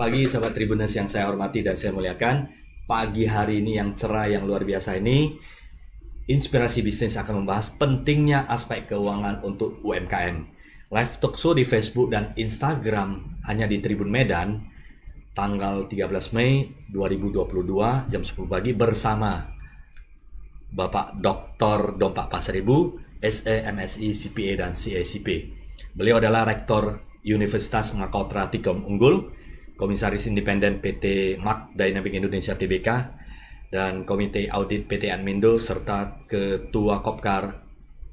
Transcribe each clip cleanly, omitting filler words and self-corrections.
pagi sahabat Tribuners yang saya hormati dan saya muliakan. Pagi hari ini yang cerah, yang luar biasa ini, Inspirasi Bisnis akan membahas pentingnya aspek keuangan untuk UMKM. Live talk show di Facebook dan Instagram hanya di Tribun Medan, tanggal 13 Mei 2022 jam 10 pagi bersama Bapak Dr. Dompak Pasaribu, SE, MSI, CPA, dan CACP. Beliau adalah Rektor Universitas Makautara Tikom Unggul, Komisaris Independen PT Mark Dynamic Indonesia Tbk, dan Komite Audit PT Admindo, serta Ketua Kopkar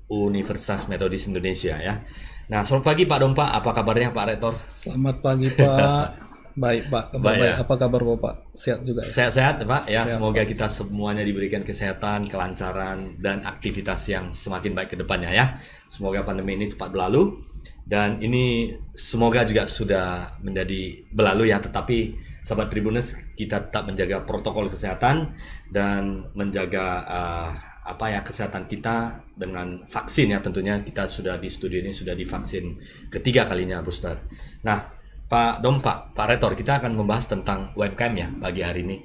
Universitas Metodis Indonesia ya. Nah, selamat pagi Pak Dompak, apa kabarnya Pak Rektor? Selamat pagi Pak. Baik Pak, kabar baik. Apa kabar Bapak? Sehat juga? Sehat-sehat Pak ya. Sehat, Semoga Pak. kita semuanya diberikan kesehatan, kelancaran, dan aktivitas yang semakin baik ke depannya ya. Semoga pandemi ini cepat berlalu. Dan ini semoga juga sudah menjadi berlalu ya, tetapi sahabat Tribuners, kita tetap menjaga protokol kesehatan dan menjaga kesehatan kita dengan vaksin ya. Tentunya kita sudah di studio ini sudah divaksin ketiga kalinya booster. Nah, Pak Dompak, Pak Rektor, kita akan membahas tentang UMKM ya pagi hari ini.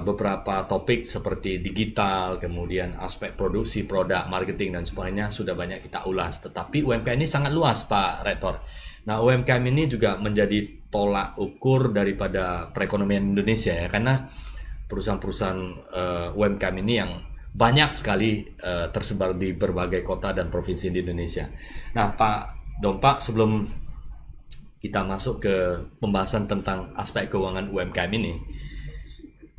Beberapa topik seperti digital, kemudian aspek produksi, produk, marketing, dan sebagainya sudah banyak kita ulas. Tetapi UMKM ini sangat luas Pak Rektor. Nah, UMKM ini juga menjadi tolak ukur daripada perekonomian Indonesia ya, karena perusahaan-perusahaan UMKM ini yang banyak sekali tersebar di berbagai kota dan provinsi di Indonesia. Nah, Pak Dompak, sebelum kita masuk ke pembahasan tentang aspek keuangan UMKM ini,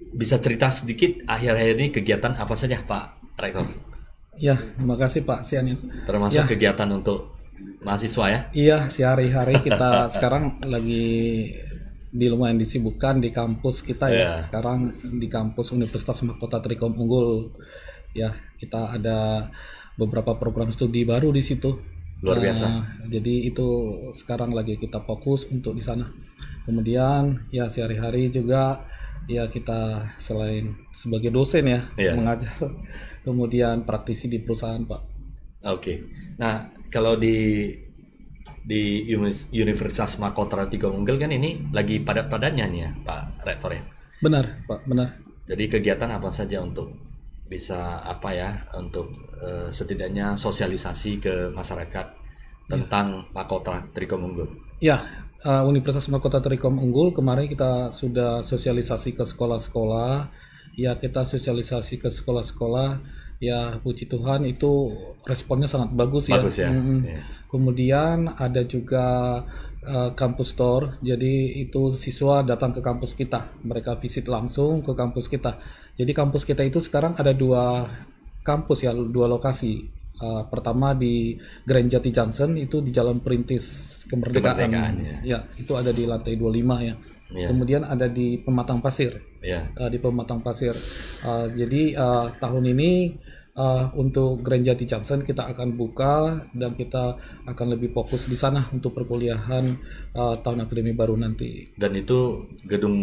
bisa cerita sedikit akhir-akhir ini kegiatan apa saja Pak Rektor? Ya, terima kasih Pak Sianin. Termasuk Ya. kegiatan untuk mahasiswa ya? Iya, sehari-hari kita sekarang lagi lumayan disibukkan di kampus kita ya. Sekarang di kampus Universitas Mahkota Trikom Unggul. Ya, kita ada beberapa program studi baru di situ. Luar biasa. Jadi itu sekarang lagi kita fokus untuk di sana. Kemudian ya sehari-hari juga ya kita selain sebagai dosen ya mengajar, kemudian praktisi di perusahaan Pak. Oke. Nah, kalau di Universitas Makautara Tikom Unggul kan ini lagi padat-padatnya nih ya Pak Rektor ya? Benar Pak, benar. Jadi kegiatan apa saja untuk bisa untuk setidaknya sosialisasi ke masyarakat tentang Makautara Trikom Unggul? Ya, Universitas Mahkota Trikom Unggul kemarin kita sudah sosialisasi ke sekolah-sekolah. Ya, kita sosialisasi ke sekolah-sekolah. Ya, puji Tuhan itu responnya sangat bagus ya. Bagus ya. Kemudian ada juga kampus tour. Jadi itu siswa datang ke kampus kita. Mereka visit langsung ke kampus kita. Jadi kampus kita itu sekarang ada dua kampus ya, dua lokasi. Pertama di Grand Jati Johnson, itu di Jalan Perintis Kemerdekaan ya, itu ada di lantai 25 ya. Kemudian ada di Pematang Pasir di Pematang Pasir. Jadi tahun ini untuk Grand Jati Johnson kita akan buka dan kita akan lebih fokus di sana untuk perkuliahan tahun akademi baru nanti. Dan itu gedung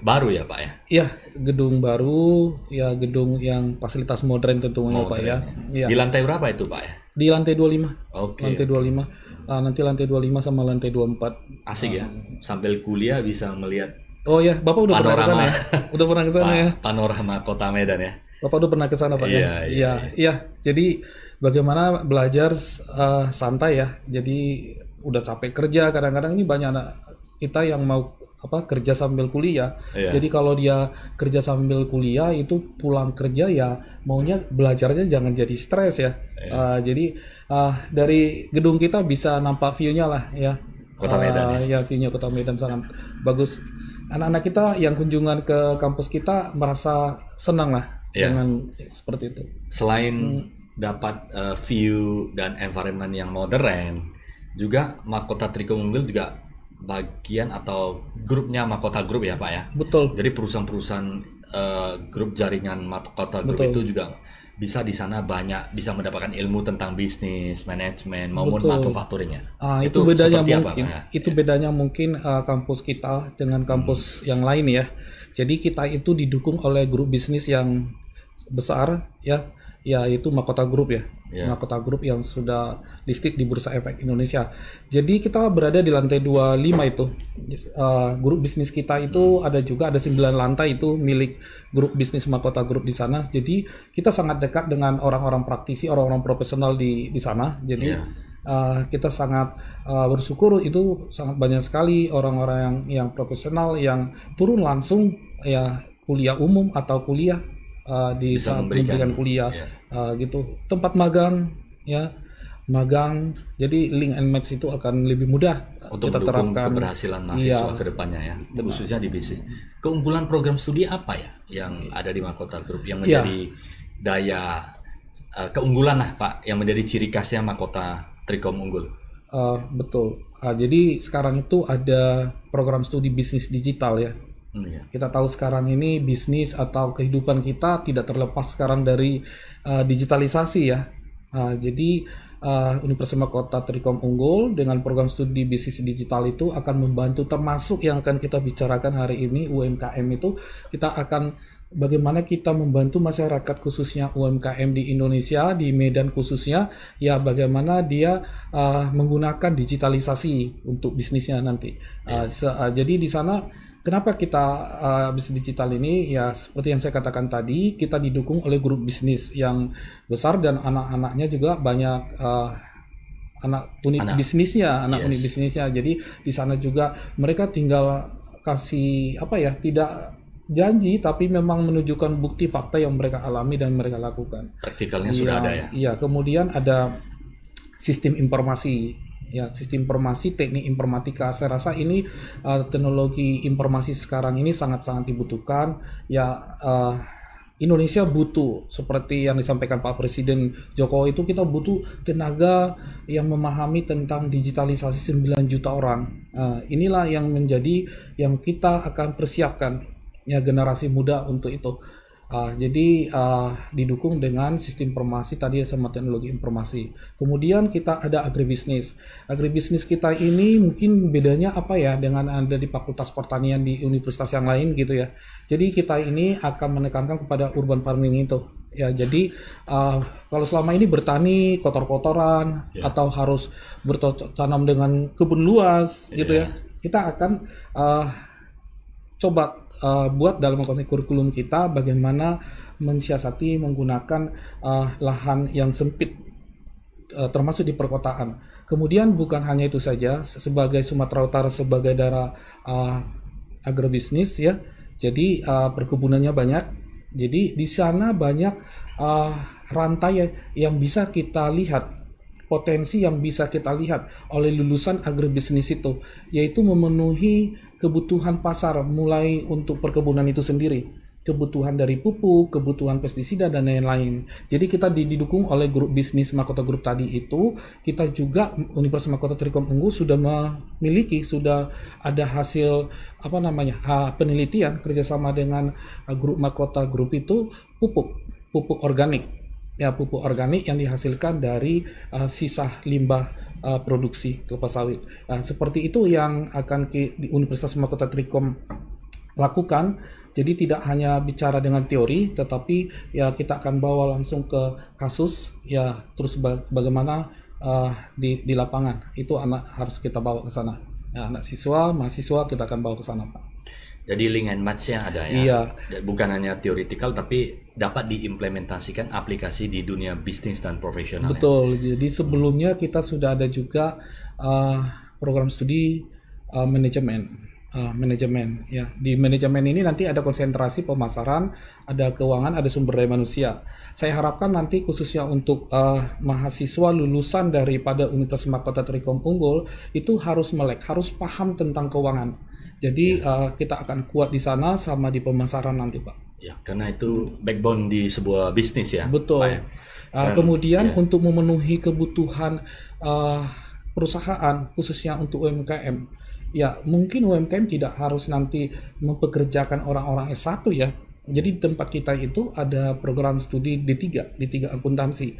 baru ya Pak ya? Iya, gedung baru ya, gedung yang fasilitas modern tentunya Pak ya. Di lantai berapa itu Pak ya? Di lantai 25. Oke. Lantai 25. Nanti lantai 25 sama lantai 24. Asik ya. Sambil kuliah bisa melihat. Oh ya, Bapak udah pernah ke sana ya? Udah pernah ke sana ya? Panorama Kota Medan ya. Bapak udah pernah ke sana Pak ya? Iya. Jadi bagaimana belajar santai ya. Jadi udah capek kerja, kadang-kadang ini banyak anak kita yang mau kerja sambil kuliah. Jadi kalau dia kerja sambil kuliah itu pulang kerja ya maunya belajarnya jangan jadi stres ya. Jadi dari gedung kita bisa nampak view-nya lah ya. Kota Medan. Ya, view-nya Kota Medan sangat bagus. Anak-anak kita yang kunjungan ke kampus kita merasa senang lah dengan seperti itu. Selain dapat view dan environment yang modern, juga Mahkota Trikom Unggul juga bagian atau grupnya Mahkota Group ya Pak ya? Betul. Jadi perusahaan-perusahaan grup jaringan Mahkota Group itu juga bisa di sana banyak bisa mendapatkan ilmu tentang bisnis, manajemen maupun manufacturing-nya. Itu bedanya mungkin. Itu bedanya mungkin kampus kita dengan kampus yang lain ya. Jadi kita itu didukung oleh grup bisnis yang besar ya. ya itu Mahkota Group ya. Ya. Mahkota Group yang sudah listed di Bursa Efek Indonesia. Jadi kita berada di lantai 25 itu. Grup bisnis kita itu ada 9 lantai itu milik grup bisnis Mahkota Group di sana. Jadi kita sangat dekat dengan orang-orang praktisi, orang-orang profesional di sana. Jadi kita sangat bersyukur, itu sangat banyak sekali orang-orang yang profesional yang turun langsung ya kuliah umum atau kuliah di bisa saat memberikan kuliah gitu. Tempat magang ya, magang. Jadi link and match itu akan lebih mudah untuk kita mendukung terapkan keberhasilan mahasiswa ke depannya ya, khususnya di BC. Keunggulan program studi apa ya yang ada di Mahkota Group yang menjadi daya keunggulan lah Pak, yang menjadi ciri khasnya Mahkota Trikom unggul? Betul. Jadi sekarang itu ada program studi bisnis digital ya. Kita tahu sekarang ini bisnis atau kehidupan kita tidak terlepas sekarang dari digitalisasi ya. Jadi Universitas Mahkota Trikom unggul dengan program studi bisnis digital itu akan membantu, termasuk yang akan kita bicarakan hari ini UMKM itu, kita akan bagaimana kita membantu masyarakat khususnya UMKM di Indonesia, di Medan khususnya, ya bagaimana dia menggunakan digitalisasi untuk bisnisnya nanti. Jadi di sana kenapa kita bisnis digital ini, ya seperti yang saya katakan tadi, kita didukung oleh grup bisnis yang besar dan anak-anaknya juga banyak anak unit bisnisnya. Jadi di sana juga mereka tinggal kasih tidak janji, tapi memang menunjukkan bukti fakta yang mereka alami dan mereka lakukan. Praktikalnya sudah ada ya? Iya, kemudian ada sistem informasi. Ya, sistem informasi, teknik informatika. Saya rasa ini teknologi informasi sekarang ini sangat-sangat dibutuhkan. Ya, Indonesia butuh, seperti yang disampaikan Pak Presiden Jokowi itu, kita butuh tenaga yang memahami tentang digitalisasi 9 juta orang. Inilah yang menjadi yang kita akan persiapkan ya, generasi muda untuk itu. Jadi didukung dengan sistem informasi tadi sama teknologi informasi. Kemudian kita ada agribisnis. Agribisnis kita ini mungkin bedanya apa ya dengan ada di Fakultas Pertanian di universitas yang lain gitu ya. Jadi kita ini akan menekankan kepada urban farming itu. Ya, jadi kalau selama ini bertani kotor-kotoran atau harus bertanam dengan kebun luas gitu ya. Kita akan coba buat dalam kurikulum kita bagaimana mensiasati menggunakan lahan yang sempit termasuk di perkotaan. Kemudian bukan hanya itu saja, sebagai Sumatera Utara sebagai daerah agrobisnis ya. Jadi perkebunannya banyak. Jadi di sana banyak rantai yang bisa kita lihat, potensi yang bisa kita lihat oleh lulusan agribisnis itu, yaitu memenuhi kebutuhan pasar mulai untuk perkebunan itu sendiri, kebutuhan dari pupuk, kebutuhan pestisida dan lain-lain. Jadi kita didukung oleh grup bisnis Mahkota Group tadi itu. Kita juga Universitas Mahkota Trikom unggul sudah memiliki, sudah ada hasil penelitian kerjasama dengan grup Mahkota Group itu pupuk organik. Ya, pupuk organik yang dihasilkan dari sisa limbah produksi kelapa sawit. Seperti itu yang akan di Universitas Mahkota Trikom lakukan. Jadi tidak hanya bicara dengan teori, tetapi ya kita akan bawa langsung ke kasus ya, terus bagaimana di lapangan itu harus kita bawa ke sana. Ya, anak siswa, mahasiswa kita akan bawa ke sana, Pak. Jadi link and match-nya ada ya. Iya. Bukan hanya theoretical tapi dapat diimplementasikan aplikasi di dunia bisnis dan profesional. Betul. Ya? Jadi sebelumnya kita sudah ada juga program studi manajemen ya. Di manajemen ini nanti ada konsentrasi pemasaran, ada keuangan, ada sumber daya manusia. Saya harapkan nanti khususnya untuk mahasiswa lulusan daripada Universitas Mahkota Trikom unggul itu harus harus paham tentang keuangan. Jadi kita akan kuat di sana sama di pemasaran nanti, Pak. Ya, karena itu backbone di sebuah bisnis ya. Betul. Kemudian untuk memenuhi kebutuhan perusahaan khususnya untuk UMKM, ya mungkin UMKM tidak harus nanti mempekerjakan orang-orang S1 ya. Jadi di tempat kita itu ada program studi D3 akuntansi.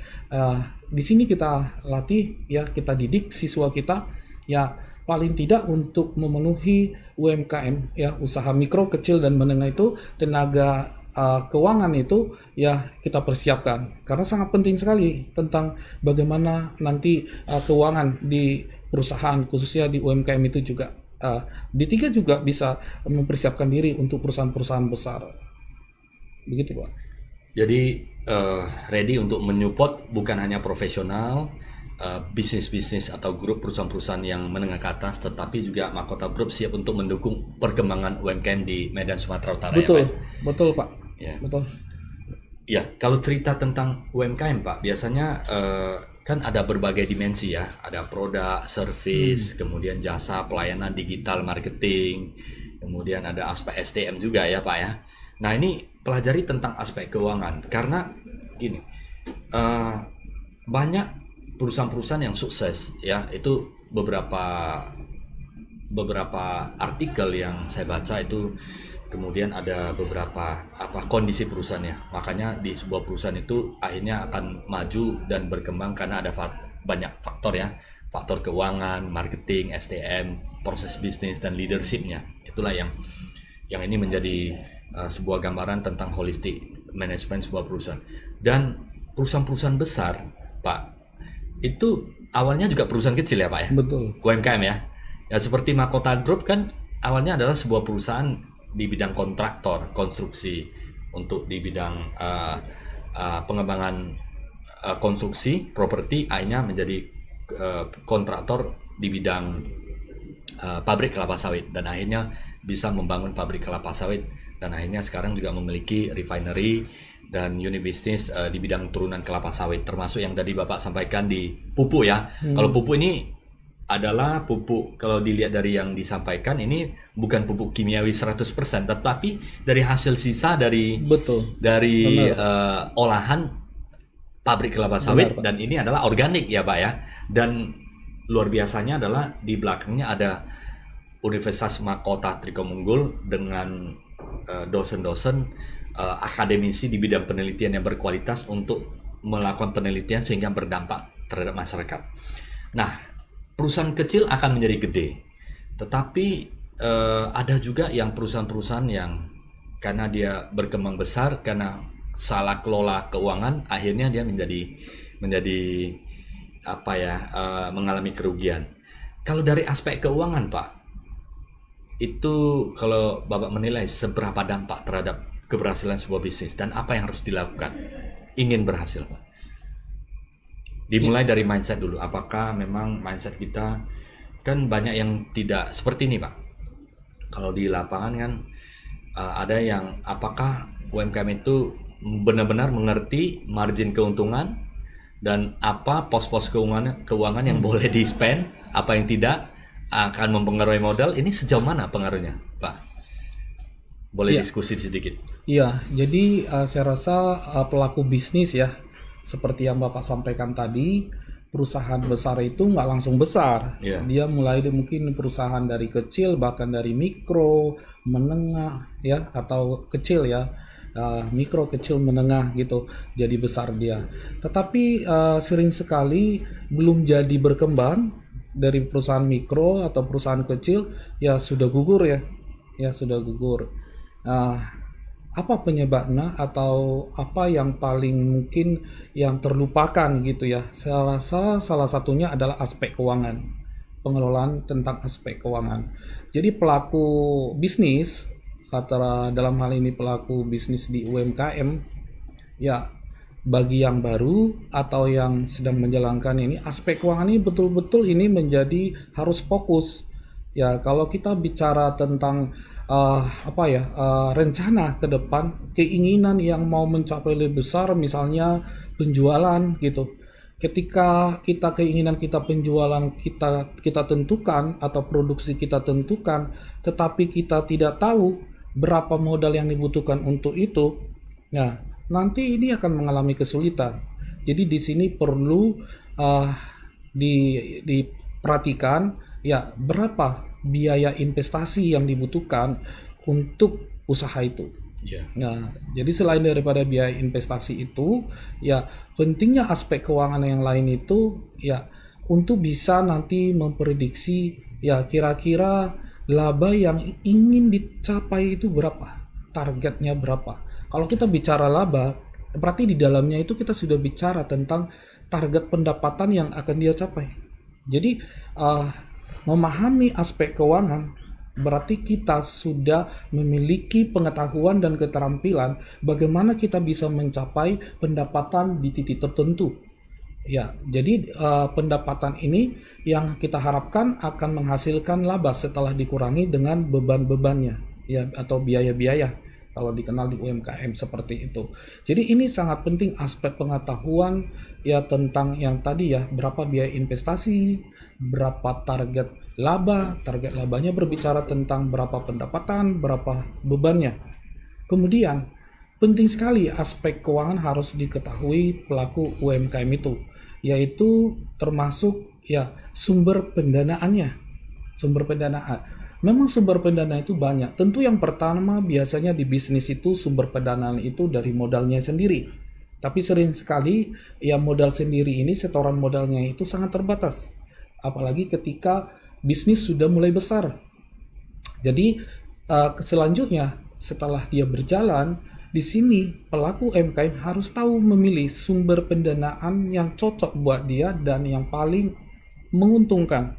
Di sini kita latih ya, kita didik siswa kita ya, paling tidak untuk memenuhi UMKM ya, usaha mikro, kecil dan menengah itu, tenaga keuangan itu ya kita persiapkan karena sangat penting sekali tentang bagaimana nanti keuangan di perusahaan khususnya di UMKM itu juga D3 juga bisa mempersiapkan diri untuk perusahaan-perusahaan besar. Begitu, Pak. Jadi ready untuk menyupport bukan hanya profesional, bisnis-bisnis atau grup perusahaan-perusahaan yang menengah ke atas, tetapi juga Mahkota Group siap untuk mendukung perkembangan UMKM di Medan Sumatera Utara. Betul, ya, Pak? betul, Pak. Ya. Betul. Ya, kalau cerita tentang UMKM, Pak, biasanya kan ada berbagai dimensi ya, ada produk, service, kemudian jasa, pelayanan digital, marketing, kemudian ada aspek SDM juga ya, Pak ya. Nah, ini pelajari tentang aspek keuangan karena ini banyak perusahaan-perusahaan yang sukses ya, itu beberapa artikel yang saya baca itu kemudian ada beberapa kondisi perusahaannya. Makanya di sebuah perusahaan itu akhirnya akan maju dan berkembang karena ada banyak faktor ya. Faktor keuangan, marketing, SDM, proses bisnis dan leadership-nya. Itulah yang ini menjadi sebuah gambaran tentang holistic management sebuah perusahaan. Dan perusahaan-perusahaan besar, Pak, itu awalnya juga perusahaan kecil ya, Pak ya? Betul. UMKM ya. Ya seperti Mahkota Group kan awalnya adalah sebuah perusahaan di bidang kontraktor, konstruksi, untuk di bidang pengembangan konstruksi, properti, akhirnya menjadi kontraktor di bidang pabrik kelapa sawit, dan akhirnya bisa membangun pabrik kelapa sawit, dan akhirnya sekarang juga memiliki refinery dan unit bisnis di bidang turunan kelapa sawit, termasuk yang tadi Bapak sampaikan di pupuk ya. Kalau pupuk ini adalah pupuk, kalau dilihat dari yang disampaikan ini bukan pupuk kimiawi 100%, tetapi dari hasil sisa dari olahan pabrik kelapa sawit. Benar, dan ini adalah organik ya, Pak ya. Dan luar biasanya adalah di belakangnya ada Universitas Mahkota Trikomunggul dengan dosen-dosen akademisi di bidang penelitian yang berkualitas untuk melakukan penelitian sehingga berdampak terhadap masyarakat. Nah, perusahaan kecil akan menjadi gede, tetapi ada juga yang perusahaan-perusahaan yang karena dia berkembang besar, karena salah kelola keuangan, akhirnya dia menjadi mengalami kerugian. Kalau dari aspek keuangan, Pak, itu kalau Bapak menilai seberapa dampak terhadap keberhasilan sebuah bisnis dan apa yang harus dilakukan ingin berhasil, Pak? Dimulai dari mindset dulu. Apakah memang mindset kita, kan banyak yang tidak seperti ini, Pak. Kalau di lapangan kan ada yang apakah UMKM itu benar-benar mengerti margin keuntungan dan apa pos-pos keuangan yang boleh di-spend, apa yang tidak akan mempengaruhi modal. Ini sejauh mana pengaruhnya, Pak? Boleh diskusi sedikit. Iya, jadi saya rasa pelaku bisnis ya, seperti yang Bapak sampaikan tadi, perusahaan besar itu nggak langsung besar. Dia mulai mungkin perusahaan dari kecil, bahkan dari mikro, menengah, ya, atau kecil ya, mikro, kecil, menengah gitu, jadi besar dia. Tetapi sering sekali belum jadi berkembang dari perusahaan mikro atau perusahaan kecil, ya sudah gugur ya sudah gugur. Apa penyebabnya atau apa yang paling mungkin yang terlupakan gitu ya? Saya rasa salah satunya adalah aspek keuangan, pengelolaan tentang aspek keuangan. Jadi pelaku bisnis, atau dalam hal ini pelaku bisnis di UMKM, ya bagi yang baru atau yang sedang menjalankan ini, aspek keuangan ini betul-betul ini menjadi harus fokus. Ya kalau kita bicara tentang rencana ke depan, keinginan yang mau mencapai lebih besar, misalnya penjualan gitu. Ketika keinginan kita penjualan kita tentukan atau produksi kita tentukan, tetapi kita tidak tahu berapa modal yang dibutuhkan untuk itu, nah nanti ini akan mengalami kesulitan. Jadi di sini perlu diperhatikan ya berapa biaya investasi yang dibutuhkan untuk usaha itu. Nah, jadi selain daripada biaya investasi itu, ya pentingnya aspek keuangan yang lain itu ya untuk bisa nanti memprediksi ya kira-kira laba yang ingin dicapai itu berapa, targetnya berapa. Kalau kita bicara laba, berarti di dalamnya itu kita sudah bicara tentang target pendapatan yang akan dia capai. Jadi memahami aspek keuangan berarti kita sudah memiliki pengetahuan dan keterampilan bagaimana kita bisa mencapai pendapatan di titik tertentu. Ya, jadi pendapatan ini yang kita harapkan akan menghasilkan laba setelah dikurangi dengan beban-bebannya, ya, atau biaya-biaya kalau dikenal di UMKM seperti itu. Jadi ini sangat penting aspek pengetahuan ya tentang yang tadi ya, berapa biaya investasi, berapa target laba, target labanya berbicara tentang berapa pendapatan, berapa bebannya. Kemudian penting sekali aspek keuangan harus diketahui pelaku UMKM itu, yaitu termasuk ya sumber pendanaannya. Sumber pendanaan. Memang sumber pendanaan itu banyak. Tentu yang pertama biasanya di bisnis itu sumber pendanaan itu dari modalnya sendiri. Tapi sering sekali ya modal sendiri ini setoran modalnya itu sangat terbatas. Apalagi ketika bisnis sudah mulai besar. Jadi selanjutnya setelah dia berjalan, di sini pelaku UMKM harus tahu memilih sumber pendanaan yang cocok buat dia dan yang paling menguntungkan.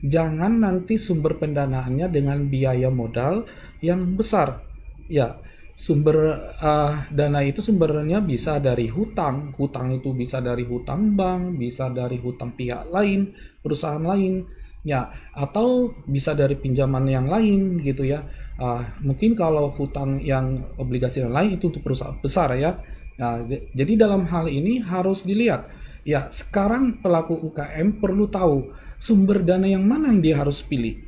Jangan nanti sumber pendanaannya dengan biaya modal yang besar. Ya, sumber dana itu sumbernya bisa dari hutang. Hutang itu bisa dari hutang bank, bisa dari hutang pihak lain, perusahaan lain. Ya, atau bisa dari pinjaman yang lain gitu ya. Mungkin kalau hutang yang obligasi yang lain itu untuk perusahaan besar ya. Nah, jadi dalam hal ini harus dilihat. Ya, sekarang pelaku UKM perlu tahu sumber dana yang mana yang dia harus pilih.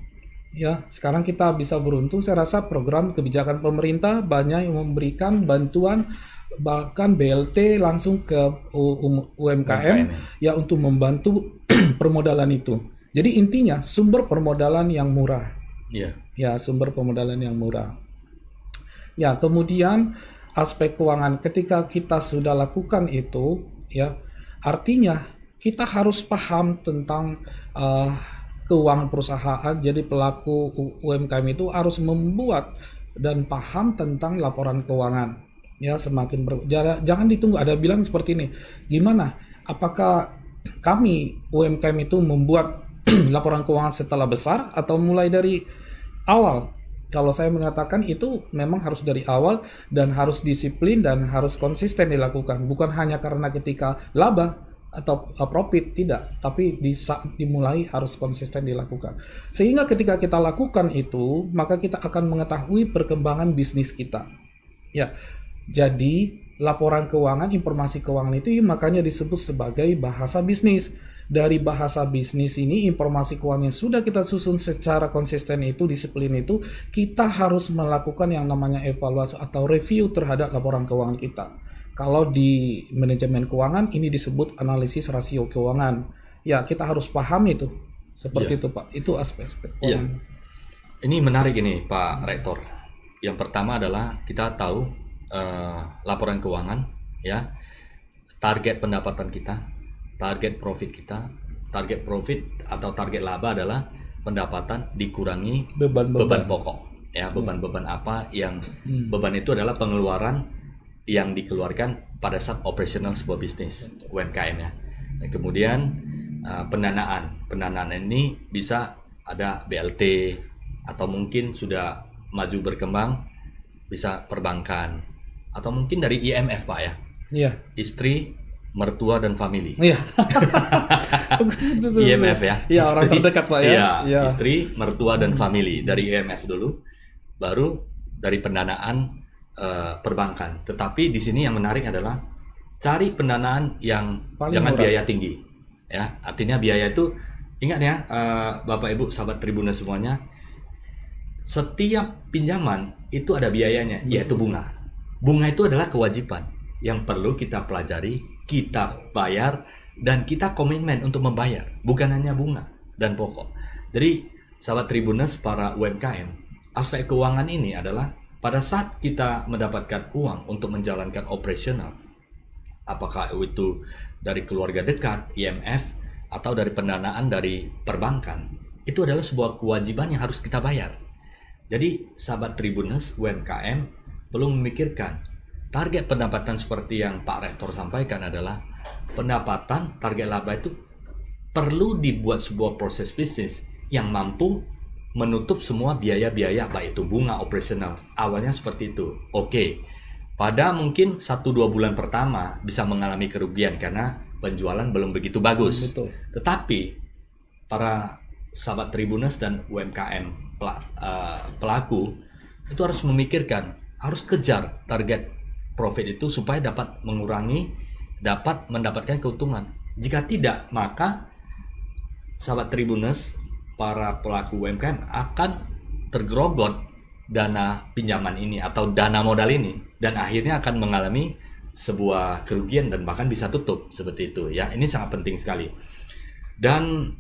Ya, sekarang kita bisa beruntung. Saya rasa program kebijakan pemerintah banyak yang memberikan bantuan bahkan BLT langsung ke UMKM ya untuk membantu permodalan itu. Jadi intinya sumber permodalan yang murah. Ya, sumber permodalan yang murah. Ya, kemudian aspek keuangan ketika kita sudah lakukan itu, ya, artinya kita harus paham tentang keuangan perusahaan. Jadi pelaku UMKM itu harus membuat dan paham tentang laporan keuangan. Ya, jangan ditunggu ada bilang seperti ini. Gimana? Apakah kami UMKM itu membuat laporan keuangan setelah besar atau mulai dari awal? Kalau saya mengatakan itu memang harus dari awal dan harus disiplin dan harus konsisten dilakukan. Bukan hanya karena ketika laba atau profit, tidak. Tapi di saat dimulai harus konsisten dilakukan. Sehingga ketika kita lakukan itu, maka kita akan mengetahui perkembangan bisnis kita. Ya, jadi laporan keuangan, informasi keuangan itu makanya disebut sebagai bahasa bisnis. Dari bahasa bisnis ini, informasi keuangan yang sudah kita susun secara konsisten itu, disiplin itu, kita harus melakukan yang namanya evaluasi atau review terhadap laporan keuangan kita. Kalau di manajemen keuangan, ini disebut analisis rasio keuangan. Ya, kita harus paham itu. Seperti itu, Pak. Itu aspek-aspek keuangan. Ini menarik ini, Pak Rektor. Yang pertama adalah kita tahu laporan keuangan, ya, target pendapatan kita, target profit kita. Target profit atau target laba adalah pendapatan dikurangi beban pokok. Ya, beban-beban apa yang beban itu adalah pengeluaran yang dikeluarkan pada saat operasional sebuah bisnis UMKM ya. Dan kemudian pendanaan ini bisa ada BLT atau mungkin sudah maju berkembang bisa perbankan atau mungkin dari IMF, Pak ya. Iya. Istri, mertua dan family. Iya. IMF ya. Iya, orang terdekat, Pak ya. Iya, istri, mertua dan family dari IMF dulu, baru dari pendanaan perbankan. Tetapi di sini yang menarik adalah cari pendanaan yang paling jangan murah. Biaya tinggi. Ya, artinya biaya itu ingat ya, Bapak Ibu sahabat Tribuners semuanya, setiap pinjaman itu ada biayanya, yaitu bunga. Bunga itu adalah kewajiban yang perlu kita pelajari, kita bayar, dan kita komitmen untuk membayar, bukan hanya bunga dan pokok. Jadi, sahabat Tribuners, para UMKM, aspek keuangan ini adalah pada saat kita mendapatkan uang untuk menjalankan operasional, apakah itu dari keluarga dekat, IMF, atau dari pendanaan dari perbankan, itu adalah sebuah kewajiban yang harus kita bayar. Jadi, sahabat Tribuners, UMKM perlu memikirkan target pendapatan seperti yang Pak Rektor sampaikan adalah pendapatan target laba itu perlu dibuat sebuah proses bisnis yang mampu menutup semua biaya-biaya, baik itu bunga, operasional. Awalnya seperti itu. Oke. Pada mungkin 1-2 bulan pertama bisa mengalami kerugian karena penjualan belum begitu bagus. Betul. Tetapi para sahabat Tribuners dan UMKM pelaku itu harus memikirkan, harus kejar target profit itu supaya dapat mengurangi, dapat mendapatkan keuntungan. Jika tidak, maka sahabat Tribuners, para pelaku UMKM akan tergerogot dana pinjaman ini atau dana modal ini, dan akhirnya akan mengalami sebuah kerugian dan bahkan bisa tutup seperti itu ya. Ini sangat penting sekali. Dan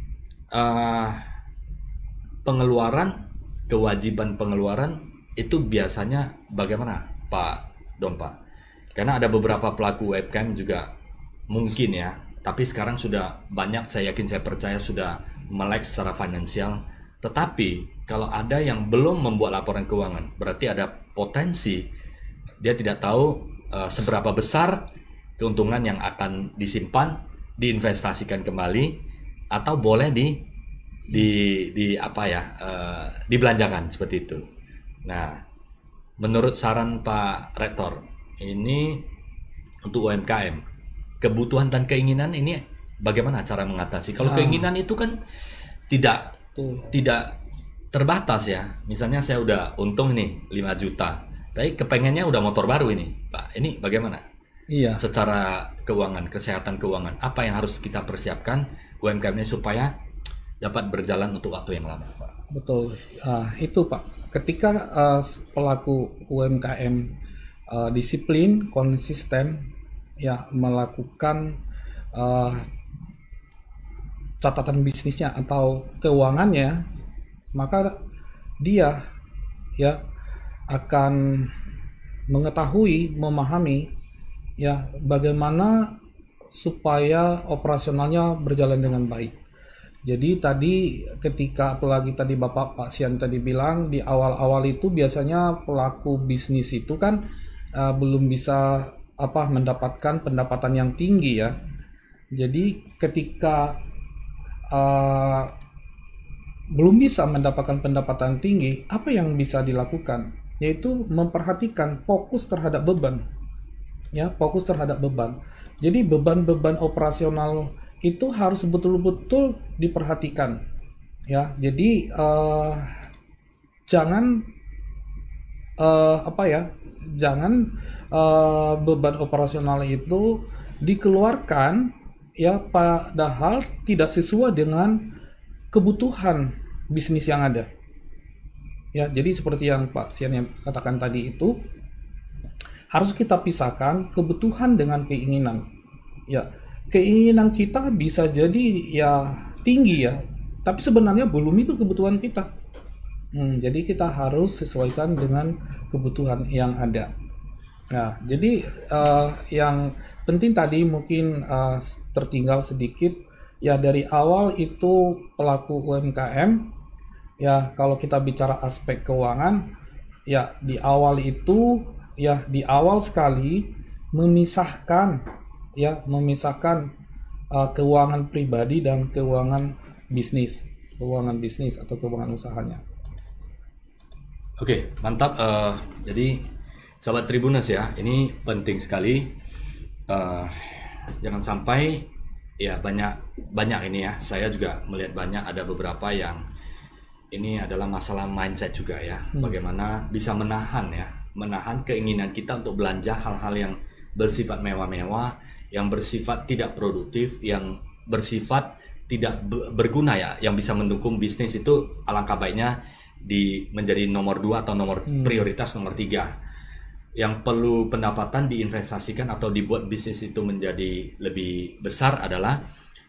pengeluaran, kewajiban pengeluaran itu biasanya bagaimana Pak Dompa? Karena ada beberapa pelaku UMKM juga mungkin ya, tapi sekarang sudah banyak, saya yakin, saya percaya sudah melek secara finansial. Tetapi kalau ada yang belum membuat laporan keuangan, berarti ada potensi dia tidak tahu seberapa besar keuntungan yang akan disimpan, diinvestasikan kembali, atau boleh dibelanjakan seperti itu. Nah, menurut saran Pak Rektor, ini untuk UMKM, kebutuhan dan keinginan ini bagaimana cara mengatasi? Kalau keinginan itu kan tidak terbatas ya. Misalnya saya udah untung nih 5 juta, tapi kepengennya udah motor baru ini, Pak. Ini bagaimana? Iya. Secara keuangan, kesehatan keuangan, apa yang harus kita persiapkan UMKM ini supaya dapat berjalan untuk waktu yang lama, Pak? Betul. Itu Pak. Ketika pelaku UMKM disiplin, konsisten, ya melakukan catatan bisnisnya atau keuangannya, maka dia ya akan mengetahui, memahami ya bagaimana supaya operasionalnya berjalan dengan baik. Jadi tadi ketika apalagi tadi Bapak Pak Sian tadi bilang di awal-awal itu biasanya pelaku bisnis itu kan belum bisa mendapatkan pendapatan yang tinggi ya. Jadi ketika belum bisa mendapatkan pendapatan tinggi, apa yang bisa dilakukan? Yaitu memperhatikan, fokus terhadap beban. Ya, fokus terhadap beban. Jadi beban-beban operasional itu harus betul-betul diperhatikan. Ya, jadi jangan beban operasional itu dikeluarkan ya padahal tidak sesuai dengan kebutuhan bisnis yang ada. Ya, jadi seperti yang Pak Sian yang katakan tadi itu harus kita pisahkan kebutuhan dengan keinginan. Ya, keinginan kita bisa jadi ya tinggi ya, tapi sebenarnya belum itu kebutuhan kita. Jadi kita harus sesuaikan dengan kebutuhan yang ada. Nah, jadi yang penting tadi mungkin tertinggal sedikit ya dari awal itu pelaku UMKM ya kalau kita bicara aspek keuangan ya di awal itu ya di awal sekali memisahkan keuangan pribadi dan keuangan bisnis atau keuangan usahanya. Oke, mantap. Jadi sahabat Tribuners ya, ini penting sekali. Jangan sampai ya banyak ini ya. Saya juga melihat banyak ada beberapa yang ini adalah masalah mindset juga ya. Bagaimana bisa menahan keinginan kita untuk belanja hal-hal yang bersifat mewah-mewah, yang bersifat tidak produktif, yang bersifat tidak berguna ya, yang bisa mendukung bisnis itu alangkah baiknya menjadi nomor 2 atau nomor prioritas nomor 3. Yang perlu pendapatan diinvestasikan atau dibuat bisnis itu menjadi lebih besar adalah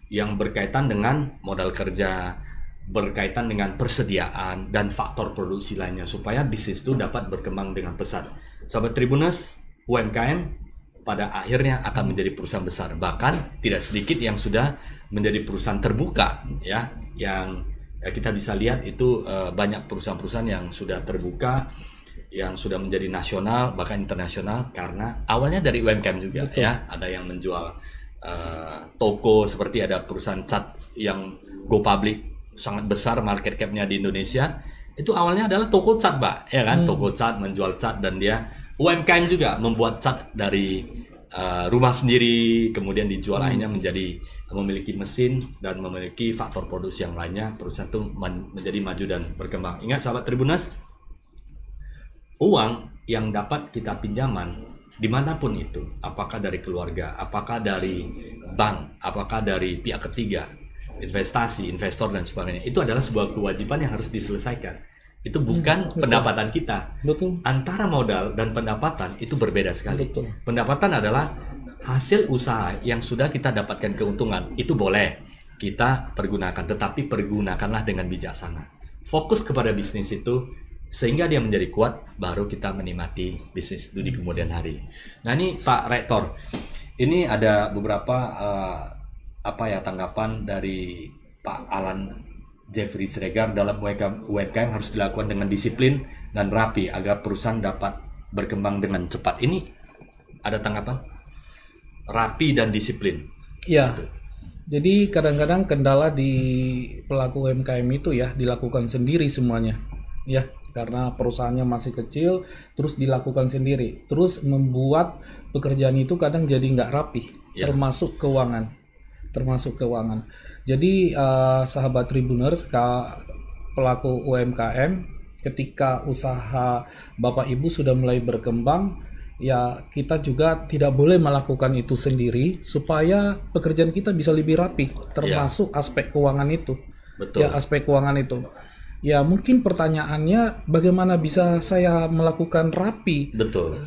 yang berkaitan dengan modal kerja, berkaitan dengan persediaan dan faktor produksi lainnya supaya bisnis itu dapat berkembang dengan pesat. Sahabat Tribuners, UMKM pada akhirnya akan menjadi perusahaan besar. Bahkan tidak sedikit yang sudah menjadi perusahaan terbuka ya, yang kita bisa lihat itu banyak perusahaan-perusahaan yang sudah terbuka yang sudah menjadi nasional bahkan internasional karena awalnya dari UMKM juga. Betul. Ya, ada yang menjual toko, seperti ada perusahaan cat yang go public sangat besar market cap-nya di Indonesia. Itu awalnya adalah toko cat, Mbak, ya kan? Toko cat, menjual cat, dan dia UMKM juga membuat cat dari rumah sendiri, kemudian dijual, akhirnya memiliki mesin dan memiliki faktor produksi yang lainnya. Perusahaan itu menjadi maju dan berkembang. Ingat sahabat Tribuners, uang yang dapat kita pinjaman dimanapun itu, apakah dari keluarga, apakah dari bank, apakah dari pihak ketiga, investasi, investor dan sebagainya, itu adalah sebuah kewajiban yang harus diselesaikan. Itu bukan pendapatan kita. Betul. Antara modal dan pendapatan itu berbeda sekali. Betul. Pendapatan adalah hasil usaha yang sudah kita dapatkan keuntungan. Itu boleh kita pergunakan, tetapi pergunakanlah dengan bijaksana. Fokus kepada bisnis itu sehingga dia menjadi kuat, baru kita menikmati bisnis itu di kemudian hari. Nah, ini Pak Rektor, ini ada beberapa tanggapan dari Pak Alan Jeffrey Siregar dalam UMKM harus dilakukan dengan disiplin dan rapi agar perusahaan dapat berkembang dengan cepat. Ini ada tanggapan? Rapi dan disiplin. Ya. Jadi kadang-kadang kendala di pelaku UMKM itu ya dilakukan sendiri semuanya. Ya, karena perusahaannya masih kecil, terus dilakukan sendiri, terus membuat pekerjaan itu kadang jadi nggak rapi, termasuk keuangan. Jadi sahabat Tribuners, pelaku UMKM, ketika usaha Bapak Ibu sudah mulai berkembang, ya kita juga tidak boleh melakukan itu sendiri supaya pekerjaan kita bisa lebih rapi, termasuk aspek keuangan itu. Betul. Ya, aspek keuangan itu. Ya, mungkin pertanyaannya bagaimana bisa saya melakukan rapi? Betul.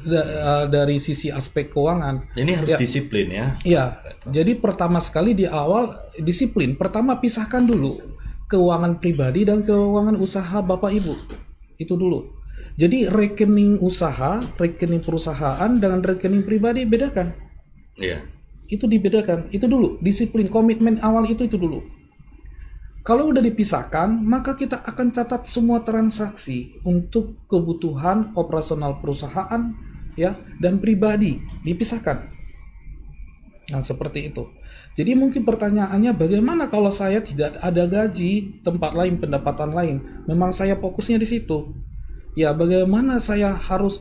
Dari sisi aspek keuangan. Ini harus disiplin ya. Ya, jadi pertama sekali di awal disiplin. Pertama pisahkan dulu keuangan pribadi dan keuangan usaha Bapak Ibu. Itu dulu. Jadi rekening usaha, rekening perusahaan dengan rekening pribadi bedakan. Iya. Itu dibedakan. Itu dulu. Disiplin, komitmen awal itu dulu. Kalau udah dipisahkan, maka kita akan catat semua transaksi untuk kebutuhan operasional perusahaan ya dan pribadi, dipisahkan. Nah, seperti itu. Jadi mungkin pertanyaannya, bagaimana kalau saya tidak ada gaji, tempat lain, pendapatan lain? Memang saya fokusnya di situ. Ya, bagaimana saya harus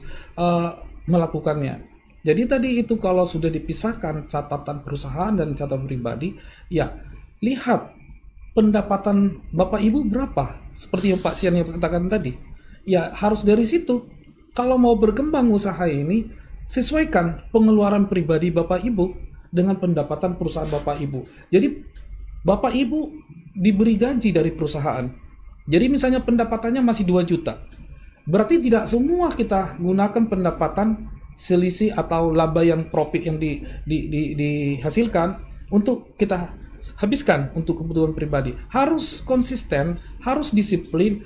melakukannya? Jadi tadi itu kalau sudah dipisahkan catatan perusahaan dan catatan pribadi, ya lihat pendapatan Bapak Ibu berapa? Seperti yang Pak Sian yang katakan tadi. Ya, harus dari situ. Kalau mau berkembang usaha ini, sesuaikan pengeluaran pribadi Bapak Ibu dengan pendapatan perusahaan Bapak Ibu. Jadi, Bapak Ibu diberi gaji dari perusahaan. Jadi, misalnya pendapatannya masih 2 juta. Berarti tidak semua kita gunakan pendapatan selisih atau laba yang profit yang dihasilkan untuk kita habiskan untuk kebutuhan pribadi. Harus konsisten, harus disiplin.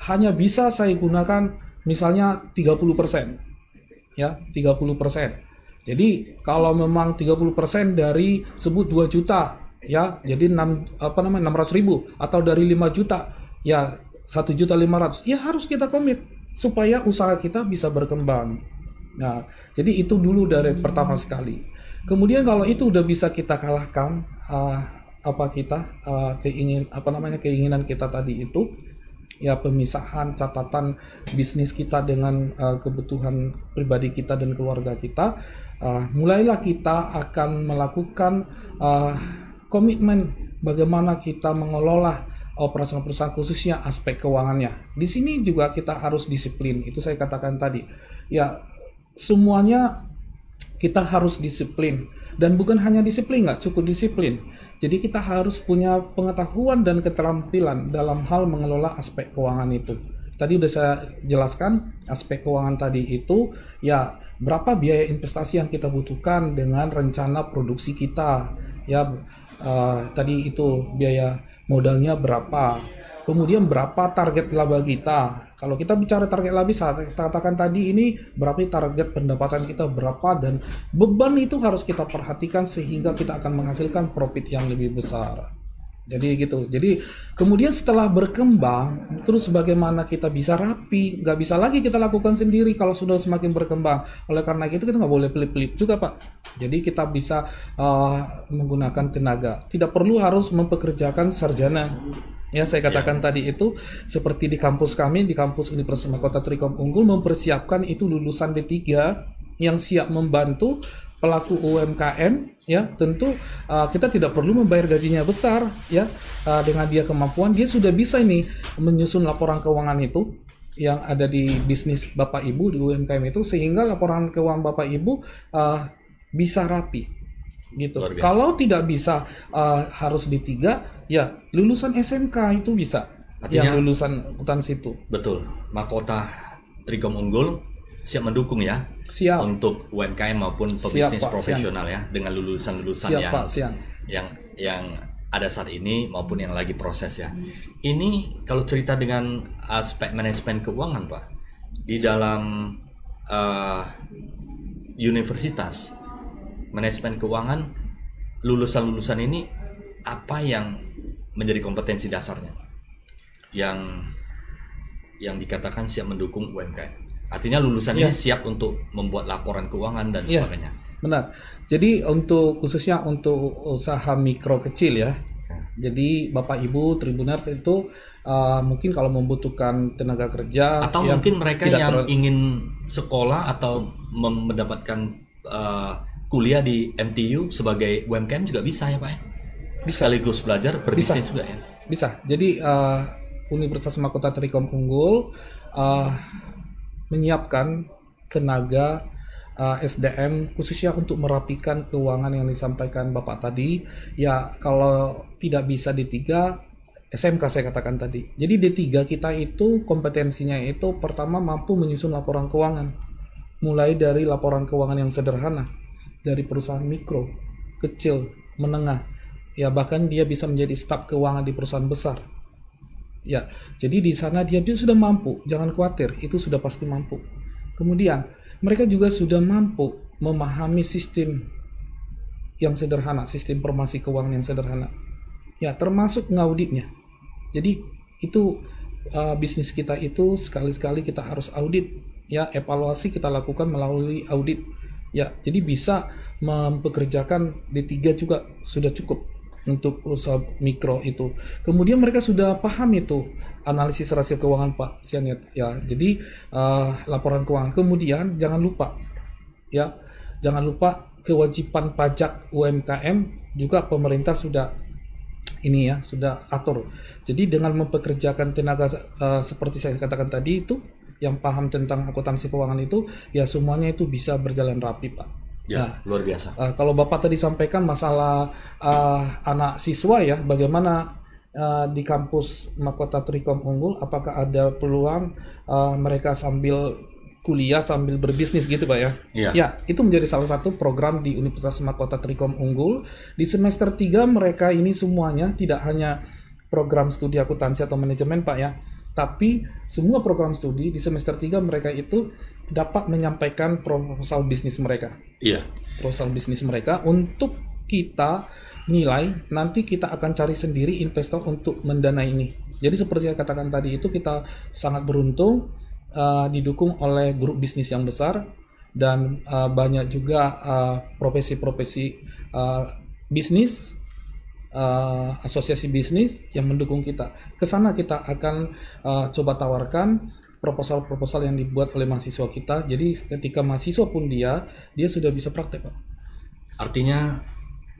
Hanya bisa saya gunakan misalnya 30%. Ya, 30%. Jadi kalau memang 30% dari sebut 2 juta, ya, jadi 600.000 atau dari 5 juta, ya 1.500.000. Ya harus kita komit supaya usaha kita bisa berkembang. Nah, jadi itu dulu dari pertama sekali. Kemudian kalau itu udah bisa kita kalahkan keinginan kita tadi itu, ya pemisahan catatan bisnis kita dengan kebutuhan pribadi kita dan keluarga kita, mulailah kita akan melakukan komitmen bagaimana kita mengelola operasional perusahaan, khususnya aspek keuangannya. Di sini juga kita harus disiplin, itu saya katakan tadi. Ya, semuanya kita harus disiplin. Dan bukan hanya disiplin, nggak cukup disiplin. Jadi kita harus punya pengetahuan dan keterampilan dalam hal mengelola aspek keuangan itu. Tadi udah saya jelaskan aspek keuangan tadi itu, ya berapa biaya investasi yang kita butuhkan dengan rencana produksi kita. Ya tadi itu biaya modalnya berapa. Kemudian berapa target laba kita. Kalau kita bicara target laba, saya katakan tadi ini berapa target pendapatan kita berapa, dan beban itu harus kita perhatikan sehingga kita akan menghasilkan profit yang lebih besar. Jadi gitu. Jadi kemudian setelah berkembang, terus bagaimana kita bisa rapi, nggak bisa lagi kita lakukan sendiri kalau sudah semakin berkembang. Oleh karena itu kita nggak boleh pelit-pelit juga Pak. Jadi kita bisa menggunakan tenaga. Tidak perlu harus mempekerjakan sarjana. Ya saya katakan tadi itu seperti di kampus kami, di kampus Universitas Mahkota Trikom Unggul mempersiapkan itu lulusan D3 yang siap membantu pelaku UMKM, ya tentu kita tidak perlu membayar gajinya besar, ya dengan dia kemampuan dia sudah bisa ini menyusun laporan keuangan itu yang ada di bisnis Bapak Ibu di UMKM itu sehingga laporan keuangan Bapak Ibu bisa rapi, gitu. Kalau tidak bisa harus D3, ya lulusan SMK itu bisa. Artinya, yang lulusan akuntansi itu. Betul, Mahkota Trikom Unggul siap mendukung ya. Siap. Untuk UMKM maupun pebisnis profesional ya dengan lulusan-lulusan yang ada saat ini maupun yang lagi proses ya. Ini kalau cerita dengan aspek manajemen keuangan Pak, di dalam universitas manajemen keuangan lulusan-lulusan ini apa yang menjadi kompetensi dasarnya yang dikatakan siap mendukung UMKM? Artinya lulusan ini siap untuk membuat laporan keuangan dan sebagainya. Benar. Jadi khususnya untuk usaha mikro kecil ya. Jadi Bapak Ibu Tribuners itu mungkin kalau membutuhkan tenaga kerja atau mungkin mereka yang ingin sekolah atau mendapatkan kuliah di MTU sebagai UMKM juga bisa ya Pak ya? Bisa. Sekaligus belajar berbisnis juga ya? Bisa. Jadi Universitas Mahkota Trikom Unggul menyiapkan tenaga SDM khususnya untuk merapikan keuangan yang disampaikan Bapak tadi. Ya kalau tidak bisa D3, SMK saya katakan tadi. Jadi D3 kita itu kompetensinya itu pertama mampu menyusun laporan keuangan. Mulai dari laporan keuangan yang sederhana dari perusahaan mikro, kecil, menengah. Ya bahkan dia bisa menjadi staf keuangan di perusahaan besar. Ya, jadi di sana dia sudah mampu, jangan khawatir, itu sudah pasti mampu. Kemudian, mereka juga sudah mampu memahami sistem yang sederhana, sistem informasi keuangan yang sederhana. Ya, termasuk ngauditnya. Jadi, itu bisnis kita itu sekali-sekali kita harus audit. Ya, evaluasi kita lakukan melalui audit. Ya, jadi bisa mempekerjakan D3 juga sudah cukup untuk usaha mikro itu. Kemudian mereka sudah paham itu analisis rasio keuangan Pak Sianet ya. Jadi laporan keuangan. Kemudian jangan lupa kewajiban pajak UMKM juga pemerintah sudah sudah atur. Jadi dengan mempekerjakan tenaga seperti saya katakan tadi itu yang paham tentang akuntansi keuangan itu ya semuanya itu bisa berjalan rapi Pak. Ya, luar biasa. Kalau Bapak tadi sampaikan masalah anak siswa ya, bagaimana di kampus Mahkota Trikom Unggul, apakah ada peluang mereka sambil kuliah sambil berbisnis gitu Pak ya? Iya. Ya, itu menjadi salah satu program di Universitas Mahkota Trikom Unggul. Di semester 3 mereka ini semuanya tidak hanya program studi akuntansi atau manajemen Pak ya, tapi semua program studi di semester 3 mereka itu dapat menyampaikan proposal bisnis mereka. Iya. Proposal bisnis mereka untuk kita nilai, nanti kita akan cari sendiri investor untuk mendanai ini. Jadi seperti saya katakan tadi itu kita sangat beruntung didukung oleh grup bisnis yang besar dan banyak juga profesi-profesi bisnis, asosiasi bisnis yang mendukung kita. Kesana kita akan coba tawarkan proposal-proposal yang dibuat oleh mahasiswa kita. Jadi ketika mahasiswa pun dia sudah bisa praktek Pak. Artinya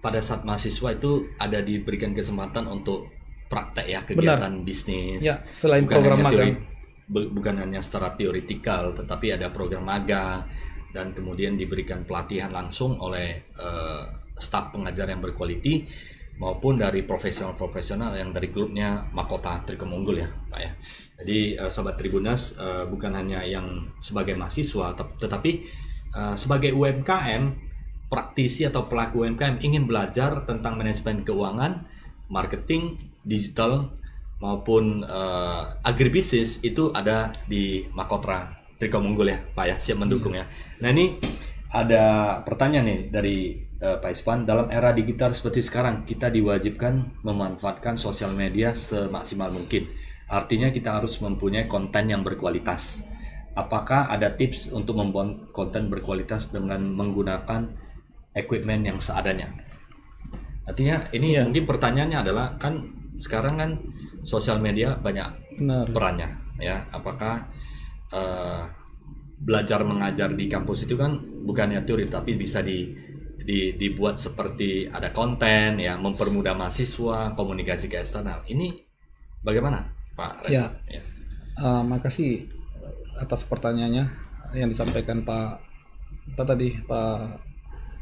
pada saat mahasiswa itu ada diberikan kesempatan untuk praktek ya kegiatan bisnis. Ya, selain program magang. Bukan hanya secara teoritikal, tetapi ada program magang dan kemudian diberikan pelatihan langsung oleh staf pengajar yang berkualiti maupun dari profesional-profesional yang dari grupnya Mahkota Trikom Unggul ya Pak ya. Jadi sahabat Tribuners bukan hanya yang sebagai mahasiswa tetapi sebagai UMKM, praktisi atau pelaku UMKM ingin belajar tentang manajemen keuangan, marketing, digital maupun agribisnis itu ada di Mahkota Trikom Unggul ya Pak ya, siap mendukung ya. Nah ini ada pertanyaan nih dari Pak Ispan, dalam era digital seperti sekarang, kita diwajibkan memanfaatkan sosial media semaksimal mungkin. Artinya kita harus mempunyai konten yang berkualitas. Apakah ada tips untuk membuat konten berkualitas dengan menggunakan equipment yang seadanya? Artinya ini mungkin pertanyaannya adalah, kan sekarang kan sosial media banyak perannya, ya. Apakah belajar mengajar di kampus itu kan bukannya teori, tapi bisa dibuat seperti ada konten ya, mempermudah mahasiswa komunikasi ke eksternal. Ini bagaimana, Pak? Ya, makasih atas pertanyaannya yang disampaikan Pak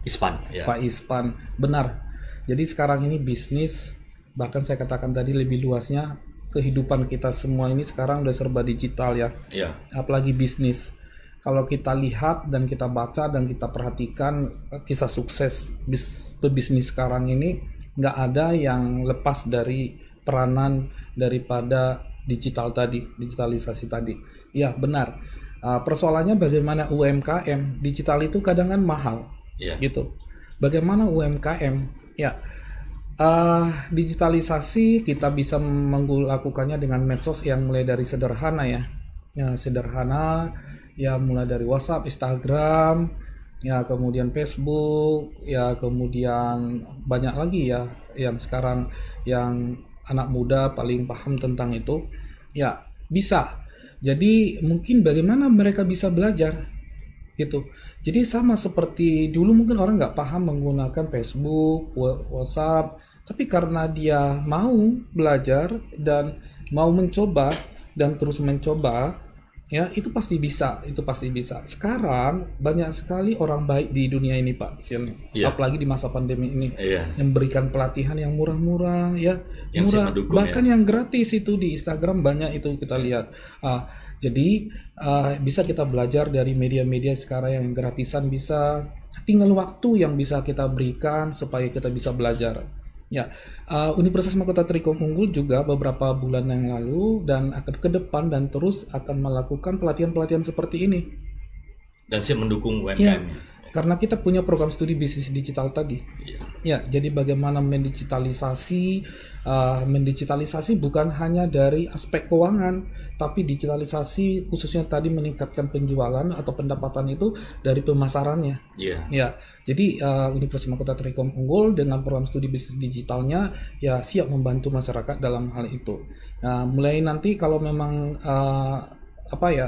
Ispan. Ya. Pak Ispan, benar. Jadi sekarang ini bisnis, bahkan saya katakan tadi lebih luasnya, kehidupan kita semua ini sekarang udah serba digital ya. Ya. Apalagi bisnis. Kalau kita lihat dan kita baca dan kita perhatikan kisah sukses pebisnis sekarang ini, nggak ada yang lepas dari peranan daripada digitalisasi tadi. Ya benar. Persoalannya bagaimana UMKM digital itu kadang kan mahal, gitu. Bagaimana UMKM? Ya, digitalisasi kita bisa melakukannya dengan medsos yang mulai dari sederhana sederhana. Ya mulai dari WhatsApp, Instagram, ya kemudian Facebook, ya kemudian banyak lagi ya yang sekarang yang anak muda paling paham tentang itu. Ya bisa. Jadi mungkin bagaimana mereka bisa belajar gitu. Jadi sama seperti dulu mungkin orang nggak paham menggunakan Facebook, WhatsApp, tapi karena dia mau belajar dan mau mencoba dan terus mencoba, ya itu pasti bisa. Sekarang banyak sekali orang baik di dunia ini, Pak Sil. Apalagi di masa pandemi ini, yang memberikan pelatihan yang murah-murah, ya yang murah, bahkan yang gratis itu di Instagram banyak itu kita lihat. Jadi bisa kita belajar dari media-media sekarang yang gratisan, bisa tinggal waktu yang bisa kita berikan supaya kita bisa belajar. Ya, Universitas Mahkota Trikom Unggul juga beberapa bulan yang lalu dan akan ke depan dan terus akan melakukan pelatihan-pelatihan seperti ini. Dan siap mendukung UMKM. Ya, karena kita punya program studi bisnis digital tadi. Ya, jadi bagaimana mendigitalisasi bukan hanya dari aspek keuangan, tapi digitalisasi khususnya tadi meningkatkan penjualan atau pendapatan itu dari pemasarannya. Ya, jadi Universitas Mahkota Trikom Unggul dengan program studi bisnis digitalnya ya siap membantu masyarakat dalam hal itu. Nah, mulai nanti kalau memang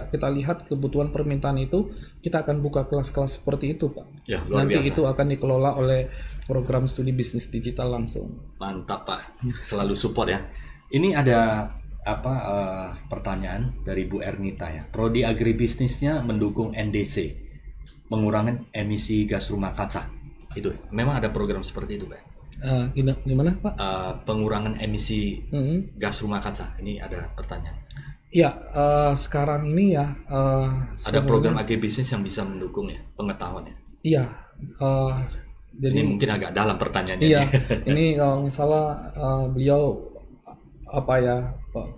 kita lihat kebutuhan permintaan itu, kita akan buka kelas-kelas seperti itu, Pak. Ya, luar nanti biasa. Itu akan dikelola oleh program studi bisnis digital langsung. Mantap, Pak. Selalu support ya. Ini ada pertanyaan dari Bu Ernita ya. Prodi agribisnisnya mendukung NDC, mengurangi emisi gas rumah kaca. Itu memang ada program seperti itu, Pak. Gimana, Pak? Pengurangan emisi gas rumah kaca. Ini ada pertanyaan. Ya, sekarang ini ya ada program agribisnis yang bisa mendukung ya pengetahuannya. Iya, jadi ini mungkin agak dalam pertanyaannya. Iya, ini kalau misalnya beliau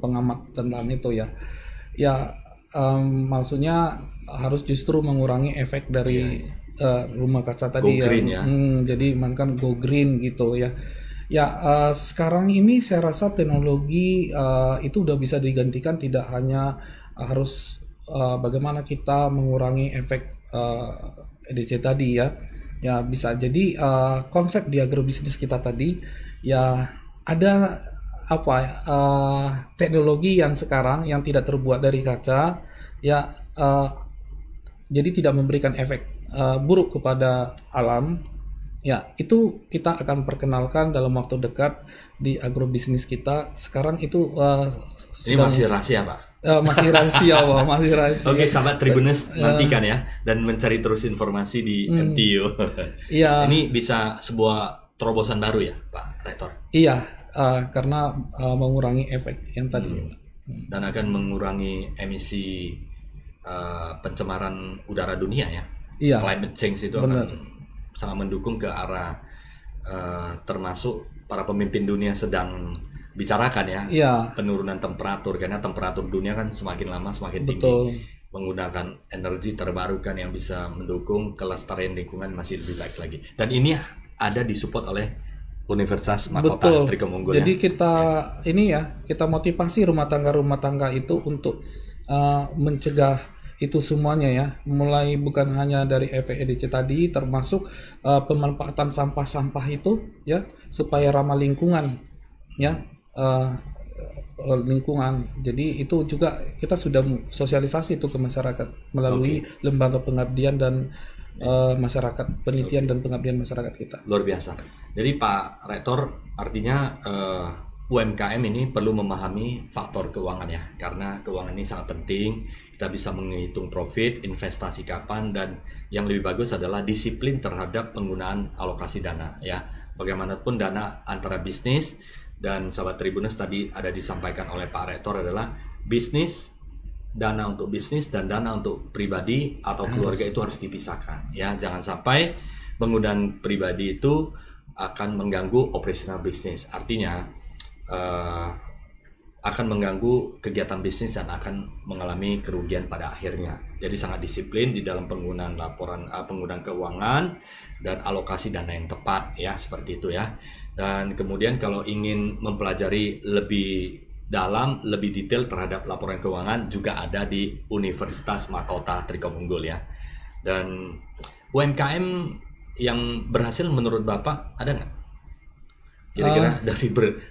pengamat tentang itu ya. Ya, maksudnya harus justru mengurangi efek dari rumah kaca tadi go green, ya. Jadi kan go green gitu ya. Ya, sekarang ini saya rasa teknologi itu udah bisa digantikan, tidak hanya harus bagaimana kita mengurangi efek EDC tadi ya. Ya bisa jadi konsep di agrobisnis kita tadi ya ada teknologi yang sekarang yang tidak terbuat dari kaca ya, jadi tidak memberikan efek buruk kepada alam. Ya, itu kita akan perkenalkan dalam waktu dekat di agrobisnis kita. Sekarang itu ini masih rahasia, Pak. Masih rahasia, Pak. Masih rahasia. Oke, sahabat Tribuners, nantikan ya dan mencari terus informasi di MTU. Iya. Ini bisa sebuah terobosan baru ya, Pak Rektor. Iya, karena mengurangi efek yang tadi. Dan akan mengurangi emisi pencemaran udara dunia ya. Iya. Climate change itu akan sangat mendukung ke arah termasuk para pemimpin dunia sedang bicarakan ya, penurunan temperatur, karena temperatur dunia kan semakin lama semakin tinggi. Menggunakan energi terbarukan yang bisa mendukung kelestarian lingkungan masih lebih baik lagi. Dan ini ada disupport oleh Universitas Mahkota Betul. Trikom Unggul. Jadi kita ini ya, kita motivasi rumah tangga itu untuk mencegah itu semuanya ya. Mulai bukan hanya dari EVEDC tadi, termasuk pemanfaatan sampah-sampah itu ya, supaya ramah lingkungan ya. Lingkungan. Jadi itu juga kita sudah sosialisasi itu ke masyarakat melalui lembaga pengabdian dan masyarakat, penelitian dan pengabdian masyarakat kita. Luar biasa. Jadi Pak Rektor, artinya UMKM ini perlu memahami faktor keuangan ya, karena keuangan ini sangat penting. Kita bisa menghitung profit, investasi kapan, dan yang lebih bagus adalah disiplin terhadap penggunaan alokasi dana ya. Bagaimanapun dana antara bisnis dan sahabat Tribuners tadi ada disampaikan oleh Pak Rektor adalah bisnis, dana untuk bisnis dan dana untuk pribadi atau keluarga itu harus dipisahkan ya. Jangan sampai penggunaan pribadi itu akan mengganggu operasional bisnis, artinya akan mengganggu kegiatan bisnis dan akan mengalami kerugian pada akhirnya. Jadi sangat disiplin di dalam penggunaan penggunaan keuangan dan alokasi dana yang tepat ya, seperti itu ya. Dan kemudian kalau ingin mempelajari lebih dalam, lebih detail terhadap laporan keuangan juga ada di Universitas Mahkota Trikom Unggul ya. Dan UMKM yang berhasil menurut Bapak ada nggak? Kira-kira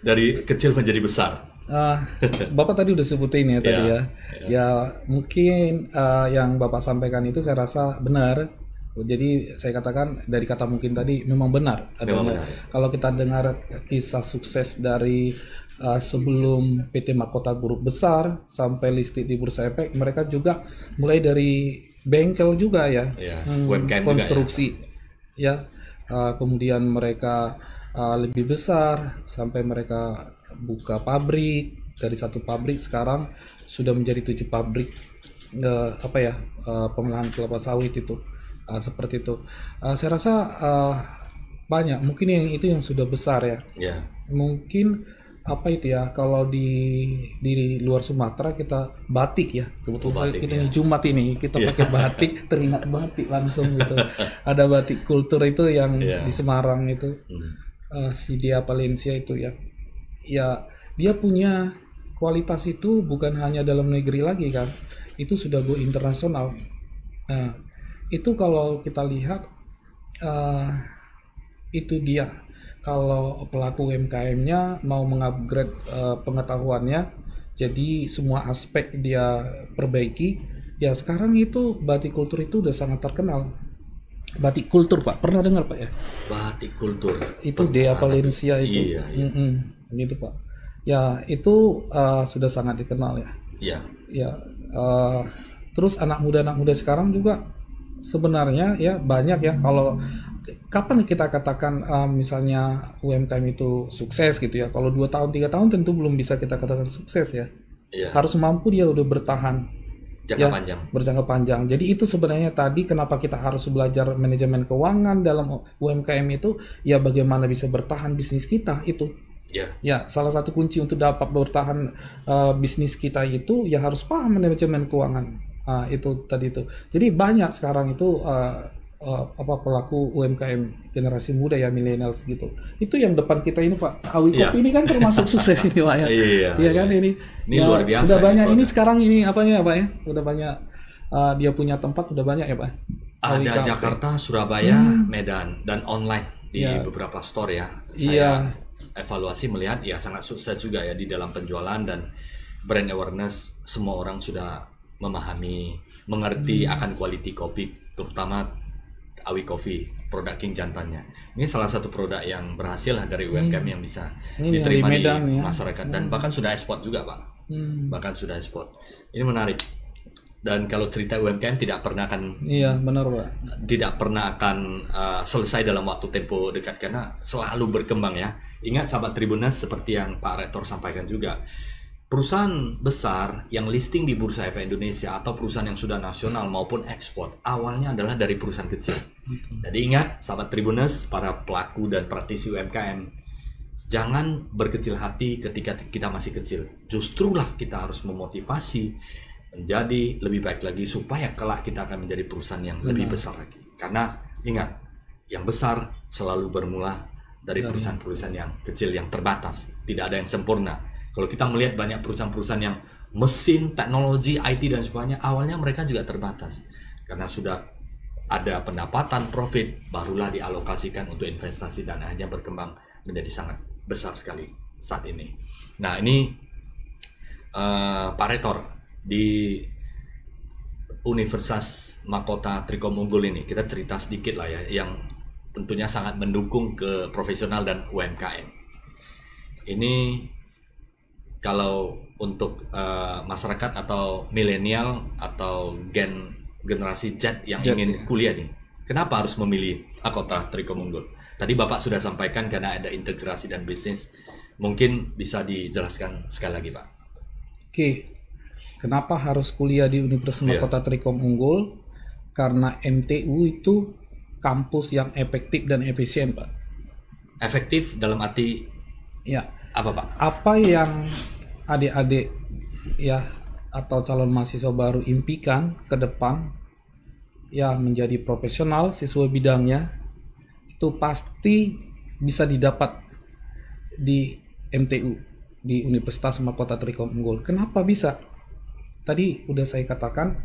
dari kecil menjadi besar. Bapak tadi udah sebutin ya tadi ya. Ya mungkin yang Bapak sampaikan itu saya rasa benar. Jadi saya katakan dari kata mungkin tadi memang benar. Kalau kita dengar kisah sukses dari sebelum PT Mahkota Group besar sampai listed di Bursa Efek, mereka juga mulai dari bengkel juga ya, konstruksi ya. Kemudian mereka lebih besar sampai mereka buka pabrik, dari satu pabrik sekarang sudah menjadi 7 pabrik pengolahan kelapa sawit itu. Seperti itu. Saya rasa banyak. Mungkin yang sudah besar ya. Mungkin kalau di luar Sumatera kita batik ya. Kebetulan kita ini Jumat ini kita pakai batik, teringat batik langsung gitu. Ada batik kultur itu yang di Semarang itu. Si Dia Valencia itu ya. Ya, dia punya kualitas itu bukan hanya dalam negeri lagi kan. Itu sudah go internasional. Nah, itu kalau kita lihat itu dia kalau pelaku UMKM-nya mau mengupgrade pengetahuannya, jadi semua aspek dia perbaiki ya. Sekarang itu batik kultur itu udah sangat terkenal. Batik kultur Pak, pernah dengar Pak ya? Batik kultur itu Dia Valencia itu. Gitu Pak ya, itu sudah sangat dikenal ya. Terus anak muda sekarang juga sebenarnya ya banyak ya. Kalau kapan kita katakan misalnya UMKM itu sukses gitu ya, kalau 2 tahun 3 tahun tentu belum bisa kita katakan sukses ya. Harus mampu dia udah bertahan berjangka panjang. Jadi itu sebenarnya tadi kenapa kita harus belajar manajemen keuangan dalam UMKM itu ya, bagaimana bisa bertahan bisnis kita itu. Ya, salah satu kunci untuk dapat bertahan bisnis kita itu ya harus paham manajemen keuangan. Itu tadi itu. Jadi banyak sekarang itu pelaku UMKM generasi muda ya, millennials gitu. Itu yang depan kita ini Pak, Awi Kopi ini kan termasuk sukses ini Pak ya. Iya kan ini ya, luar biasa. Udah banyak ini sekarang ini Pak ya. Udah banyak dia punya tempat udah banyak ya Pak. Ada Jakarta, Surabaya, Medan dan online di beberapa store ya. Saya evaluasi melihat ya sangat sukses juga ya di dalam penjualan dan brand awareness. Semua orang sudah memahami, mengerti akan quality kopi, terutama Awi Coffee, produk King Jantannya. Ini salah satu produk yang berhasil dari UMKM yang bisa diterima di masyarakat dan bahkan sudah ekspor juga Pak. Bahkan sudah ekspor. Ini menarik. Dan kalau cerita UMKM tidak pernah akan benar Pak. Tidak pernah akan selesai dalam waktu tempo dekat karena selalu berkembang ya. Ingat sahabat Tribuners, seperti yang Pak Rektor sampaikan juga. Perusahaan besar yang listing di Bursa Efek Indonesia atau perusahaan yang sudah nasional maupun ekspor awalnya adalah dari perusahaan kecil. Jadi ingat sahabat Tribuners, para pelaku dan praktisi UMKM, jangan berkecil hati ketika kita masih kecil. Justrulah kita harus memotivasi menjadi lebih baik lagi supaya kelak kita akan menjadi perusahaan yang lebih besar lagi. Karena ingat, yang besar selalu bermula dari perusahaan-perusahaan yang kecil, yang terbatas. Tidak ada yang sempurna. Kalau kita melihat banyak perusahaan-perusahaan yang mesin, teknologi, IT dan sebagainya, awalnya mereka juga terbatas. Karena sudah ada pendapatan, profit, barulah dialokasikan untuk investasi dan akhirnya berkembang menjadi sangat besar sekali saat ini. Nah, ini Pak Rektor di Universitas Mahkota Trikom Unggul ini, kita cerita sedikit lah ya, yang tentunya sangat mendukung ke profesional dan UMKM. Ini kalau untuk masyarakat atau milenial atau generasi Z yang ingin kuliah nih, kenapa harus memilih Mahkota Trikom Unggul? Tadi Bapak sudah sampaikan karena ada integrasi dan bisnis. Mungkin bisa dijelaskan sekali lagi, Pak. Oke, kenapa harus kuliah di Universitas Mahkota Trikom Unggul? Karena MTU itu kampus yang efektif dan efisien, Pak. Efektif dalam arti apa, Pak? Apa yang adik-adik ya atau calon mahasiswa baru impikan ke depan ya menjadi profesional sesuai bidangnya, itu pasti bisa didapat di MTU, di Universitas Mahkota Trikom Unggul. Kenapa bisa? Tadi udah saya katakan,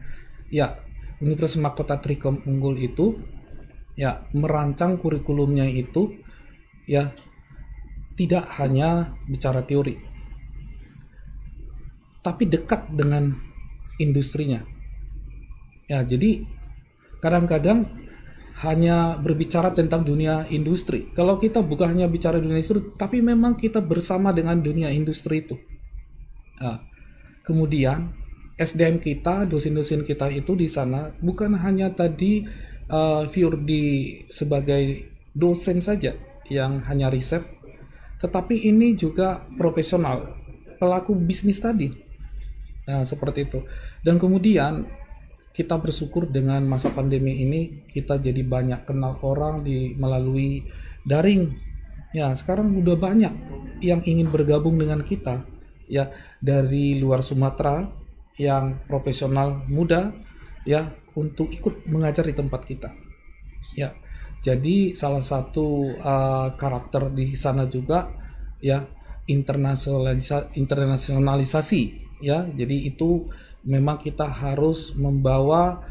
ya Universitas Mahkota Trikom Unggul itu ya merancang kurikulumnya itu ya tidak hanya bicara teori, tapi dekat dengan industrinya. Ya, jadi kadang-kadang hanya berbicara tentang dunia industri. Kalau kita bukan hanya bicara dunia industri, tapi memang kita bersama dengan dunia industri itu. Nah, kemudian SDM kita, dosen-dosen kita itu di sana bukan hanya tadi pure sebagai dosen saja yang hanya riset, tetapi ini juga profesional, pelaku bisnis tadi. Nah, seperti itu. Dan kemudian kita bersyukur dengan masa pandemi ini kita jadi banyak kenal orang melalui daring. Ya, sekarang udah banyak yang ingin bergabung dengan kita ya dari luar Sumatera yang profesional muda ya untuk ikut mengajar di tempat kita. Ya. Jadi salah satu karakter di sana juga ya internasionalisasi ya. Jadi itu memang kita harus membawa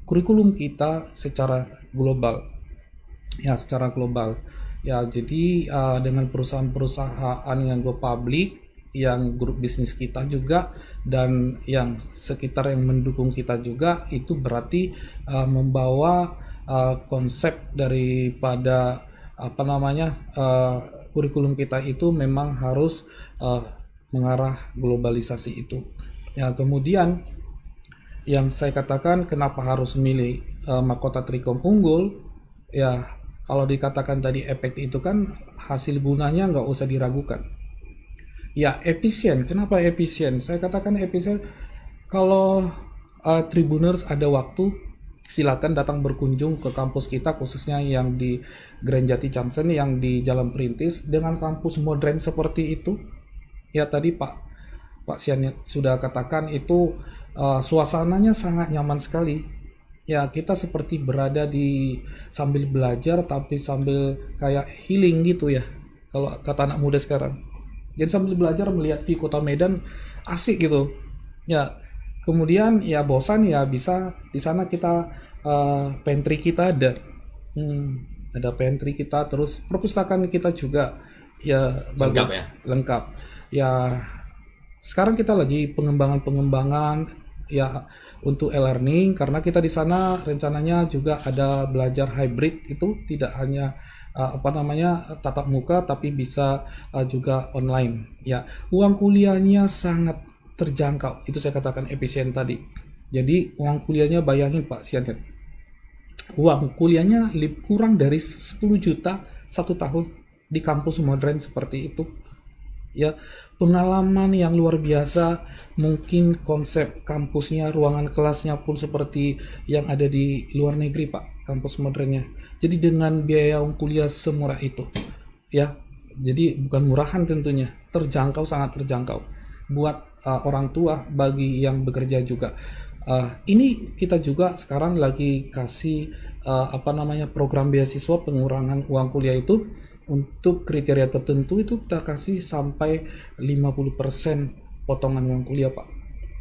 kurikulum kita secara global. Ya, secara global. Ya, jadi dengan perusahaan-perusahaan yang go public, yang grup bisnis kita juga dan yang sekitar yang mendukung kita juga, itu berarti membawa konsep daripada kurikulum kita itu memang harus mengarah globalisasi itu. Ya, kemudian yang saya katakan kenapa harus memilih Mahkota Trikom Unggul, ya kalau dikatakan tadi efek itu kan hasil gunanya nggak usah diragukan. Ya, efisien. Kenapa efisien? Saya katakan efisien. Kalau Tribuners ada waktu, silakan datang berkunjung ke kampus kita, khususnya yang di Grand Jati Junction, yang di Jalan Perintis, dengan kampus modern seperti itu. Ya, tadi Pak Sian sudah katakan itu suasananya sangat nyaman sekali. Ya, kita seperti berada sambil belajar tapi sambil kayak healing gitu ya. Kalau kata anak muda sekarang. Jadi sambil belajar melihat view kota Medan asik gitu. Ya, kemudian ya bosan ya bisa di sana kita pantry kita ada. Ada pantry kita, terus perpustakaan kita juga ya bagus, lengkap. Ya, sekarang kita lagi pengembangan ya untuk e-learning, karena kita di sana rencananya juga ada belajar hybrid, itu tidak hanya tatap muka tapi bisa juga online. Ya, uang kuliahnya sangat terjangkau, itu saya katakan efisien tadi. Jadi uang kuliahnya, bayangin Pak Sian, uang kuliahnya kurang dari 10 juta 1 tahun di kampus modern seperti itu. Ya, pengalaman yang luar biasa. Mungkin konsep kampusnya, ruangan kelasnya pun seperti yang ada di luar negeri Pak, kampus modernnya. Jadi dengan biaya kuliah semurah itu ya, jadi bukan murahan tentunya, terjangkau, sangat terjangkau buat orang tua, bagi yang bekerja juga. Ini kita juga sekarang lagi kasih program beasiswa pengurangan uang kuliah itu untuk kriteria tertentu itu kita kasih sampai 50% potongan uang kuliah, Pak.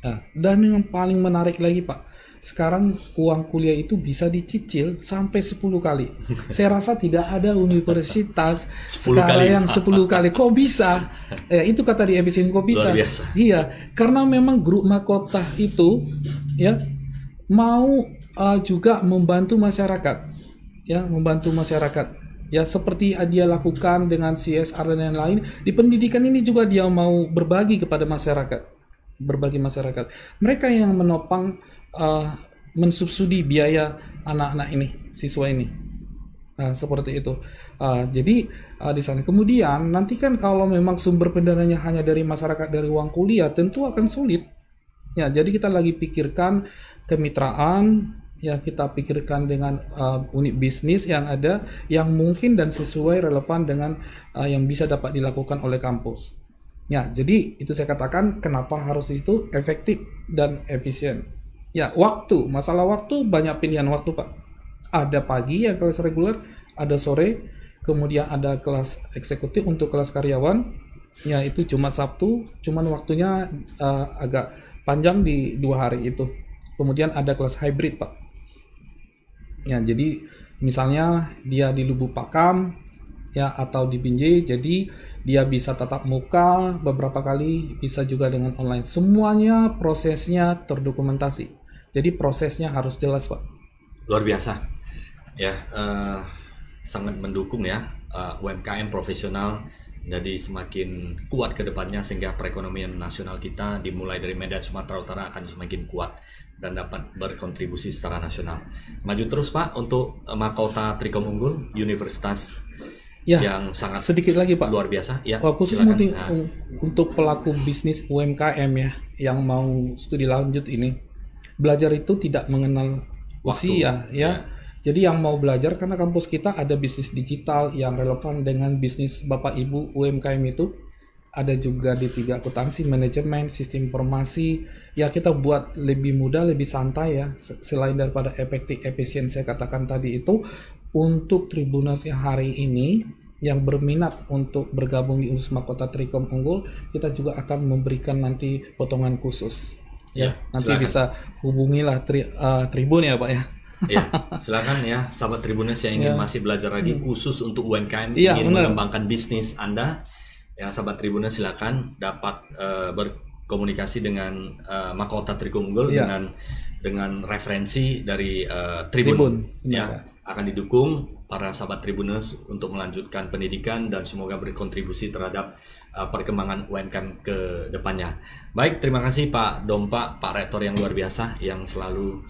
Nah, dan yang paling menarik lagi, Pak, sekarang uang kuliah itu bisa dicicil sampai 10 kali. Saya rasa tidak ada universitas 10 sekarang kali. yang 10 kali. Kok bisa? Itu kata di episode kok bisa. Luar biasa. Iya, karena memang grup mahkota itu ya mau juga membantu masyarakat. Ya, membantu masyarakat. Ya, seperti dia lakukan dengan CSR dan lain-lain, di pendidikan ini juga dia mau berbagi kepada masyarakat. Berbagi masyarakat. Mereka yang menopang mensubsidi biaya anak-anak ini, siswa ini. Seperti itu. Jadi di sana. Kemudian nanti kan kalau memang sumber pendananya hanya dari masyarakat, dari uang kuliah, tentu akan sulit. Ya, jadi kita lagi pikirkan kemitraan, ya kita pikirkan dengan unit bisnis yang ada, yang mungkin dan sesuai relevan dengan yang bisa dapat dilakukan oleh kampus. Ya, jadi itu saya katakan kenapa harus itu efektif dan efisien. Ya, masalah waktu, banyak pilihan waktu, Pak. Ada pagi yang kelas reguler, ada sore, kemudian ada kelas eksekutif untuk kelas karyawan. Ya, itu Jumat Sabtu, cuman waktunya agak panjang di 2 hari itu. Kemudian ada kelas hybrid, Pak. Ya, jadi misalnya dia di Lubuk Pakam, ya, atau di Binjai, jadi dia bisa tatap muka beberapa kali, bisa juga dengan online. Semuanya prosesnya terdokumentasi. Jadi prosesnya harus jelas, Pak. Luar biasa. Ya, sangat mendukung ya UMKM profesional jadi semakin kuat ke depannya, sehingga perekonomian nasional kita dimulai dari Medan Sumatera Utara akan semakin kuat dan dapat berkontribusi secara nasional. Maju terus, Pak, untuk Mahkota Trikom Unggul, universitas Ya, yang sangat sedikit lagi, Pak. luar biasa. Ya, khusus untuk pelaku bisnis UMKM ya, yang mau studi lanjut ini, belajar itu tidak mengenal usia ya. Jadi yang mau belajar, karena kampus kita ada bisnis digital yang relevan dengan bisnis Bapak Ibu UMKM itu. Ada juga di 3 akuntansi, manajemen, sistem informasi. Ya, kita buat lebih mudah, lebih santai ya. Selain daripada efektif, efisien saya katakan tadi itu, untuk Tribuners yang hari ini yang berminat untuk bergabung di Universitas Mahkota Trikom Unggul, kita juga akan memberikan nanti potongan khusus. Ya, nanti silakan. Bisa hubungilah Tribun ya, Pak ya. Ya, silakan ya sahabat Tribuners yang ingin masih belajar lagi khusus untuk UMKM, ingin mengembangkan bisnis Anda. Ya, sahabat Tribuners silakan dapat berkomunikasi dengan Mahkota Trikom Unggul dengan referensi dari Tribun. Ya, akan didukung para sahabat Tribuners untuk melanjutkan pendidikan dan semoga berkontribusi terhadap perkembangan UMKM ke depannya. Baik, terima kasih Pak Dompa, Pak Rektor yang luar biasa yang selalu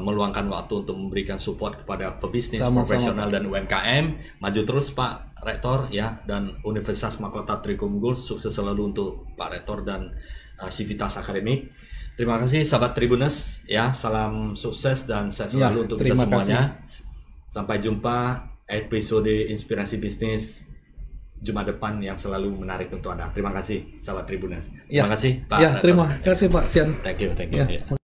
meluangkan waktu untuk memberikan support kepada pebisnis profesional dan UMKM. Maju terus Pak Rektor ya, dan Universitas Mahkota Trikom Unggul, sukses selalu untuk Pak Rektor dan Civitas Akademik. Terima kasih sahabat Tribuners ya, salam sukses dan sehat selalu untuk kita semuanya. Sampai jumpa episode Inspirasi Bisnis Jumat depan yang selalu menarik untuk Anda. Terima kasih sahabat Tribuners. Terima kasih Pak. Terima kasih Pak Sian. Thank you.